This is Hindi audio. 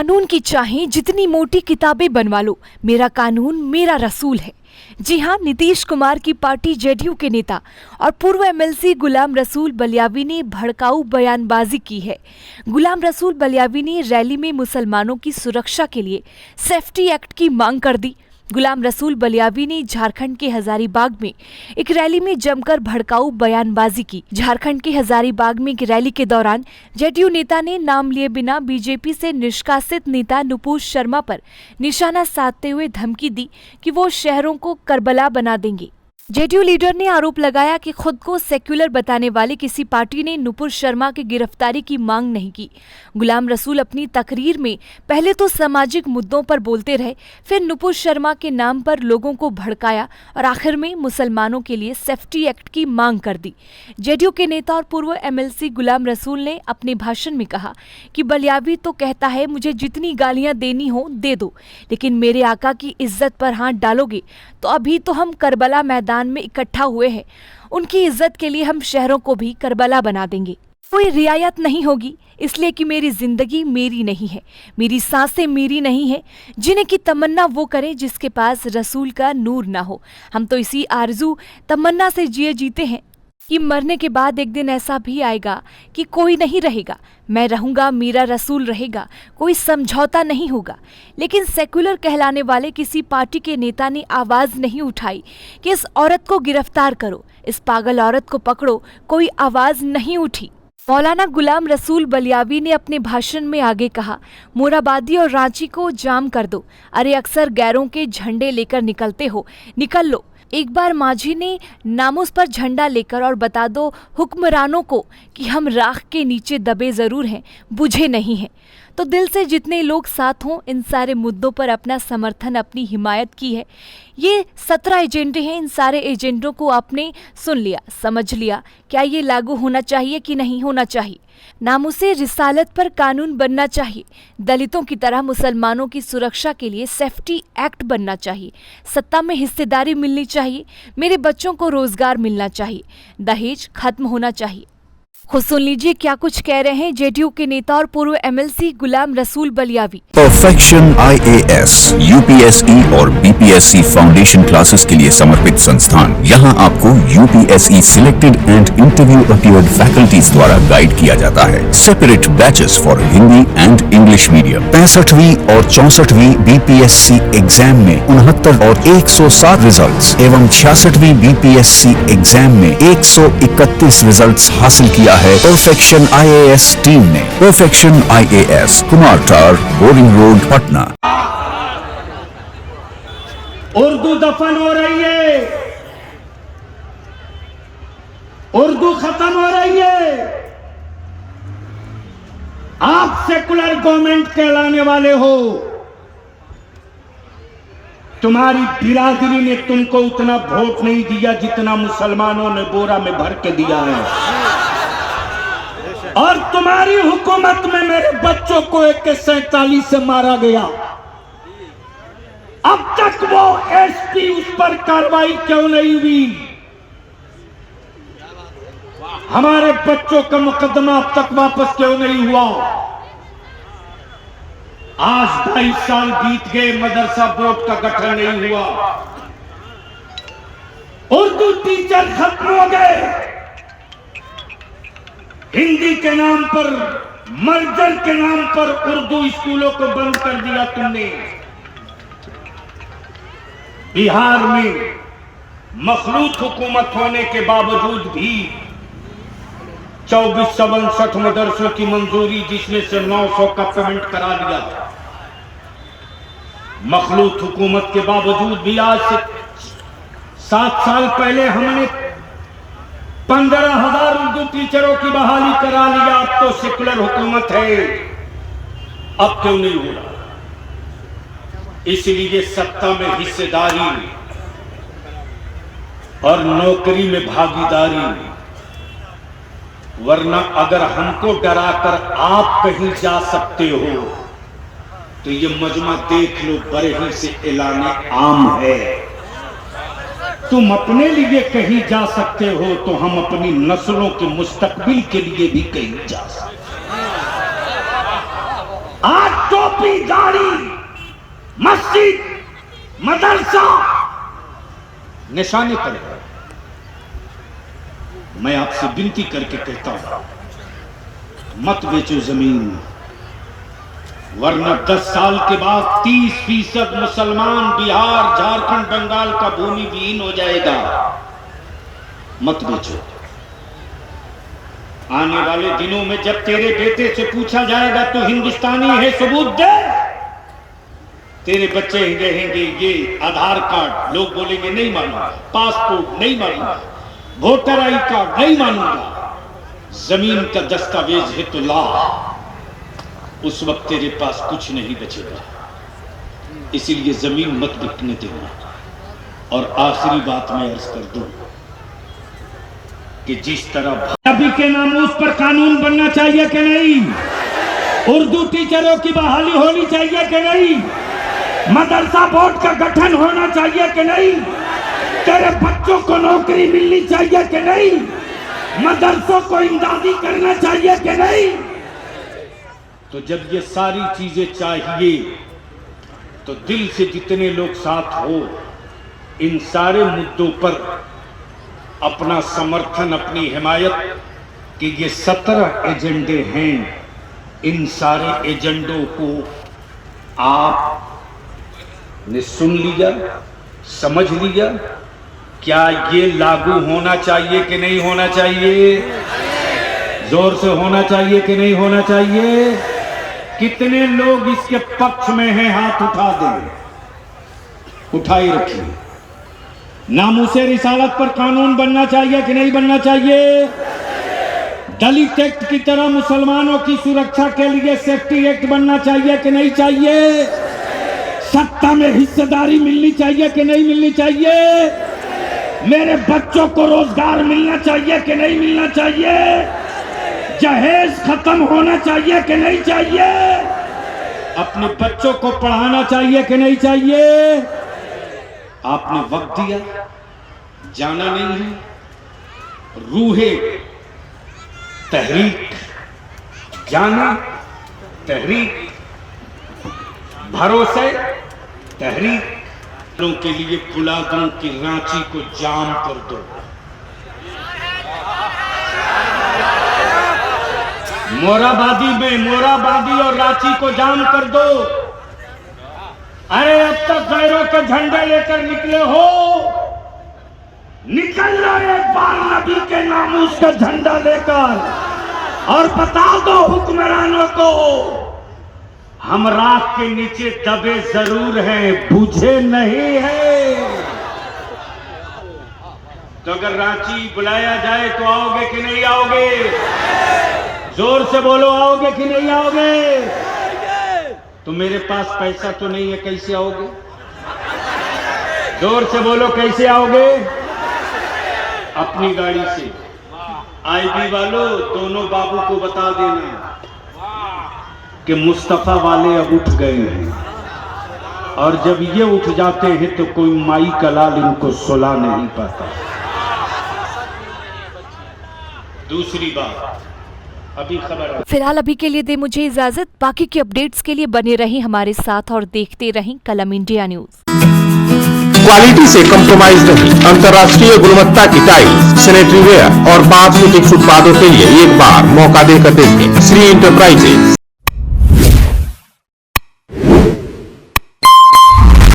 कानून की चाहें जितनी मोटी किताबें बनवा लो, मेरा कानून मेरा रसूल है। जी हां, नीतीश कुमार की पार्टी जेडीयू के नेता और पूर्व एमएलसी गुलाम रसूल बलियावी ने भड़काऊ बयानबाजी की है। गुलाम रसूल बलियावी ने रैली में मुसलमानों की सुरक्षा के लिए सेफ्टी एक्ट की मांग कर दी। गुलाम रसूल बलियावी ने झारखंड के हजारीबाग में एक रैली में जमकर भड़काऊ बयानबाजी की। झारखंड के हजारीबाग में एक रैली के दौरान जेडीयू नेता ने नाम लिए बिना बीजेपी से निष्कासित नेता नुपुर शर्मा पर निशाना साधते हुए धमकी दी कि वो शहरों को करबला बना देंगे। जेडीयू लीडर ने आरोप लगाया कि खुद को सेक्युलर बताने वाली किसी पार्टी ने नुपुर शर्मा की गिरफ्तारी की मांग नहीं की। गुलाम रसूल अपनी तकरीर में पहले तो सामाजिक मुद्दों पर बोलते रहे, फिर नुपुर शर्मा के नाम पर लोगों को भड़काया और आखिर में मुसलमानों के लिए सेफ्टी एक्ट की मांग कर दी। जेडीयू के नेता और पूर्व एमएलसी गुलाम रसूल ने अपने भाषण में कहा कि बलियावी तो कहता है मुझे जितनी गालियां देनी हो दे दो, लेकिन मेरे आका की इज्जत पर हाथ डालोगे तो अभी तो हम करबला मैदान में इकट्ठा हुए हैं, उनकी इज्जत के लिए हम शहरों को भी करबला बना देंगे। कोई रियायत नहीं होगी, इसलिए कि मेरी जिंदगी मेरी नहीं है, मेरी सांसें मेरी नहीं है। जीने की तमन्ना वो करे जिसके पास रसूल का नूर ना हो। हम तो इसी आरजू तमन्ना से जिए जीते हैं कि मरने के बाद एक दिन ऐसा भी आएगा कि कोई नहीं रहेगा, मैं रहूंगा, मेरा रसूल रहेगा, कोई समझौता नहीं होगा। लेकिन सेक्युलर कहलाने वाले किसी पार्टी के नेता ने आवाज नहीं उठाई कि इस औरत को गिरफ्तार करो, इस पागल औरत को पकड़ो, कोई आवाज नहीं उठी। मौलाना गुलाम रसूल बलियावी ने अपने भाषण में आगे कहा, मोराबादी और रांची को जाम कर दो। अरे अक्सर गैरों के झंडे लेकर निकलते हो, निकल लो। एक बार माझी ने नामुस पर झंडा लेकर और बता दो हुक्मरानों को कि हम राख के नीचे दबे जरूर हैं, बुझे नहीं हैं। तो दिल से जितने लोग साथ हों, इन सारे मुद्दों पर अपना समर्थन, अपनी हिमायत की है। ये 17 एजेंडे हैं, इन सारे एजेंडों को आपने सुन लिया, समझ लिया, क्या ये लागू होना चाहिए कि नहीं होना चाहिए। नामुसे रिसालत पर कानून बनना चाहिए, दलितों की तरह मुसलमानों की सुरक्षा के लिए सेफ्टी एक्ट बनना चाहिए, सत्ता में हिस्सेदारी मिलनी चाहिए, मेरे बच्चों को रोजगार मिलना चाहिए, दहेज खत्म होना चाहिए। खुद सुन लीजिए क्या कुछ कह रहे हैं जेडीयू के नेता और पूर्व MLC Ghulam Rasool Baliyavi. Perfection IAS, UPSC और बीपीएससी फाउंडेशन क्लासेस के लिए समर्पित संस्थान। यहाँ आपको UPSC selected and interview appeared faculties द्वारा गाइड किया जाता है। Separate batches for Hindi and English medium. 65वीं और 64वीं बीपीएससी एग्जाम में 69 और 107 रिजल्ट्स एवं 66वीं बीपीएससी एग्जाम में 131 रिजल्ट्स हासिल किया है परफेक्शन आईएएस टीम ने। परफेक्शन आईएएस, कुमार टार, बोरिंग रोड, पटना। उर्दू दफन हो रही है, उर्दू खत्म हो रही है। आप सेकुलर गवर्नमेंट कहलाने वाले हो, तुम्हारी बिरादरी ने तुमको उतना वोट नहीं दिया जितना मुसलमानों ने बोरा में भर के दिया है। और तुम्हारी हुकूमत में मेरे बच्चों को AK-47 से मारा गया। अब तक वो एसपी उस पर कार्रवाई क्यों नहीं हुई? हमारे बच्चों का मुकदमा अब तक वापस क्यों नहीं हुआ? आज 22 साल बीत गए, मदरसा बोर्ड का गठन नहीं हुआ, उर्दू टीचर खत्म हो गए। हिंदी के नाम पर, मर्जर के नाम पर उर्दू स्कूलों को बंद कर दिया तुमने। बिहार में मखलूत हुकूमत होने के बावजूद भी 2459 मदरसों की मंजूरी, जिसमें से 900 का पेमेंट करा दिया। मखलूत हुकूमत के बावजूद भी आज से 7 साल पहले हमने 15,000 उर्दू टीचरों की बहाली करा लिया। अब तो सेकुलर हुकूमत है, अब क्यों नहीं हो रहा? इसलिए सत्ता में हिस्सेदारी और नौकरी में भागीदारी, वरना अगर हमको डराकर आप कहीं जा सकते हो तो ये मजमा देख लो, बरही से ऐलाने आम है। तुम अपने लिए कहीं जा सकते हो तो हम अपनी नस्लों के मुस्तकबिल के लिए भी कहीं जा सकते। आज टॉप टोपी, दाढ़ी, मस्जिद, मदरसा निशाने पर है। मैं आपसे विनती करके कहता हूं, मत बेचो जमीन, वरना 10 साल के बाद 30% मुसलमान बिहार, झारखंड, बंगाल का भूमि विहीन हो जाएगा। मत बेचो। आने वाले दिनों में जब तेरे बेटे से पूछा जाएगा तो हिंदुस्तानी है सबूत दे, तेरे बच्चे कहेंगे ये आधार कार्ड, लोग बोलेंगे नहीं मानूंगा, पासपोर्ट नहीं मानूंगा, वोटर आई कार्ड नहीं मानूंगा, जमीन का दस्तावेज है तो ला। उस वक्त तेरे पास कुछ नहीं बचेगा। इसीलिए जमीन मत बिकने देना। और आखिरी बात मैं अर्ज कर दूं कि जिस तरह नबी के नामूस पर कानून बनना चाहिए कि नहीं, उर्दू टीचरों की बहाली होनी चाहिए कि नहीं, मदरसा बोर्ड का गठन होना चाहिए कि नहीं, तेरे बच्चों को नौकरी मिलनी चाहिए कि नहीं, मदरसों को इमदादी करना चाहिए कि नहीं। तो जब ये सारी चीजें चाहिए तो दिल से जितने लोग साथ हो, इन सारे मुद्दों पर अपना समर्थन, अपनी हिमायत कि ये 17 एजेंडे हैं, इन सारे एजेंडों को आपने सुन लिया, समझ लिया। क्या ये लागू होना चाहिए कि नहीं होना चाहिए? जोर से होना चाहिए कि नहीं होना चाहिए? कितने लोग इसके पक्ष में हैं? हाथ उठा दें, उठाई रखिए। नामूसे रिसालत पर कानून बनना चाहिए कि नहीं बनना चाहिए? दलित एक्ट की तरह मुसलमानों की सुरक्षा के लिए सेफ्टी एक्ट बनना चाहिए कि नहीं चाहिए? सत्ता में हिस्सेदारी मिलनी चाहिए कि नहीं मिलनी चाहिए? मेरे बच्चों को रोजगार मिलना चाहिए कि नहीं मिलना चाहिए? जहेज खत्म होना चाहिए कि नहीं चाहिए? अपने बच्चों को पढ़ाना चाहिए कि नहीं चाहिए? आपने वक्त दिया, जाना नहीं है। रूहे तहरीक, जाने तहरीक, भरोसे तहरीक के लिए बुला दूं कि रांची को जाम कर दो। मोराबादी और रांची को जाम कर दो। अरे अब तक गैरों के झंडे लेकर निकले हो, निकल लो एक बार नबी के नामूस का झंडा लेकर और बता दो हुक्मरानों को, हम राख के नीचे दबे जरूर हैं, बुझे नहीं है। तो अगर रांची बुलाया जाए तो आओगे कि नहीं आओगे? जोर से बोलो, आओगे कि नहीं आओगे? तो मेरे पास पैसा तो नहीं है, कैसे आओगे? जोर से बोलो, कैसे आओगे? अपनी गाड़ी से। आईबी वालों, दोनों बाबू को बता देना कि मुस्तफा वाले अब उठ गए हैं, और जब ये उठ जाते हैं तो कोई माई का लाल इनको सुला नहीं पाता। दूसरी बात, अभी खबर फिलहाल अभी के लिए दे मुझे इजाजत। बाकी के अपडेट्स के लिए बने रहें हमारे साथ और देखते रहें कलम इंडिया न्यूज। क्वालिटी से कम्प्रोमाइज नहीं, अंतर्राष्ट्रीय गुणवत्ता की टाइल्स, सैनिटरी वेयर और बाथरूम उत्पादों के लिए एक बार मौका देकर देखें। श्री इंटरप्राइजेज,